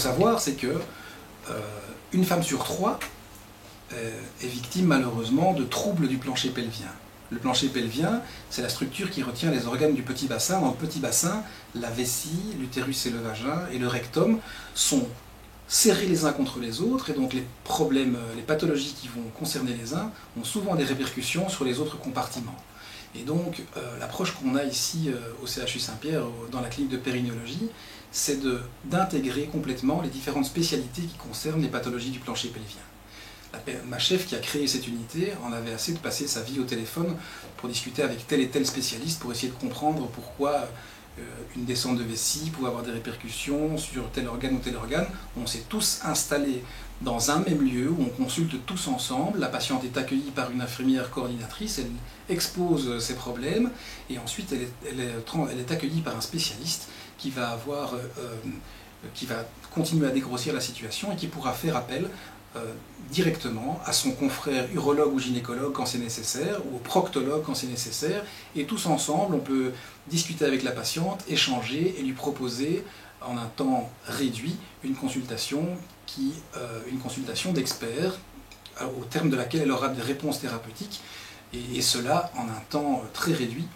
savoir, c'est que une femme sur 3 est victime malheureusement de troubles du plancher pelvien. Le plancher pelvien, c'est la structure qui retient les organes du petit bassin. Dans le petit bassin, la vessie, l'utérus et le vagin et le rectum sont serrés les uns contre les autres, et donc les problèmes, les pathologies qui vont concerner les uns ont souvent des répercussions sur les autres compartiments. Et donc l'approche qu'on a ici au CHU Saint-Pierre, dans la clinique de périnéologie, c'est d'intégrer complètement les différentes spécialités qui concernent les pathologies du plancher pelvien. Ma chef qui a créé cette unité en avait assez de passer sa vie au téléphone pour discuter avec tel et tel spécialiste pour essayer de comprendre pourquoi une descente de vessie pouvait avoir des répercussions sur tel organe ou tel organe. On s'est tous installés dans un même lieu où on consulte tous ensemble. La patiente est accueillie par une infirmière coordinatrice, elle expose ses problèmes et ensuite elle est accueillie par un spécialiste qui va continuer à dégrossir la situation et qui pourra faire appel directement à son confrère urologue ou gynécologue quand c'est nécessaire, ou au proctologue quand c'est nécessaire, et tous ensemble on peut discuter avec la patiente, échanger et lui proposer en un temps réduit une consultation d'experts au terme de laquelle elle aura des réponses thérapeutiques, et cela en un temps très réduit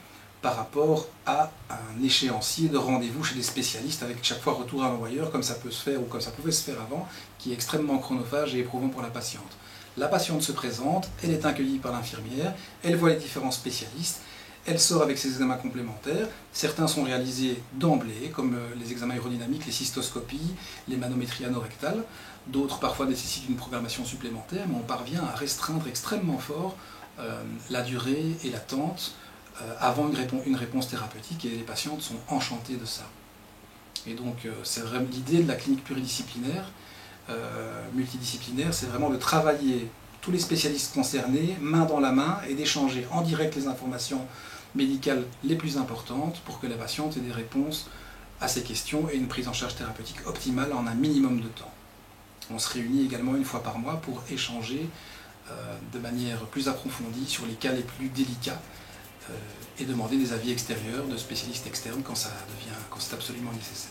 par rapport à un échéancier de rendez-vous chez des spécialistes avec chaque fois retour à l'envoyeur, comme ça peut se faire ou comme ça pouvait se faire avant, qui est extrêmement chronophage et éprouvant pour la patiente. La patiente se présente, elle est accueillie par l'infirmière, elle voit les différents spécialistes, elle sort avec ses examens complémentaires. Certains sont réalisés d'emblée, comme les examens urodynamiques, les cystoscopies, les manométries anorectales. D'autres parfois nécessitent une programmation supplémentaire, mais on parvient à restreindre extrêmement fort la durée et l'attente avant une réponse thérapeutique, et les patientes sont enchantées de ça. Et donc c'est vraiment l'idée de la clinique pluridisciplinaire, multidisciplinaire, c'est vraiment de travailler tous les spécialistes concernés, main dans la main, et d'échanger en direct les informations médicales les plus importantes pour que la patiente ait des réponses à ses questions et une prise en charge thérapeutique optimale en un minimum de temps. On se réunit également une fois par mois pour échanger de manière plus approfondie sur les cas les plus délicats, et demander des avis extérieurs de spécialistes externes quand c'est absolument nécessaire.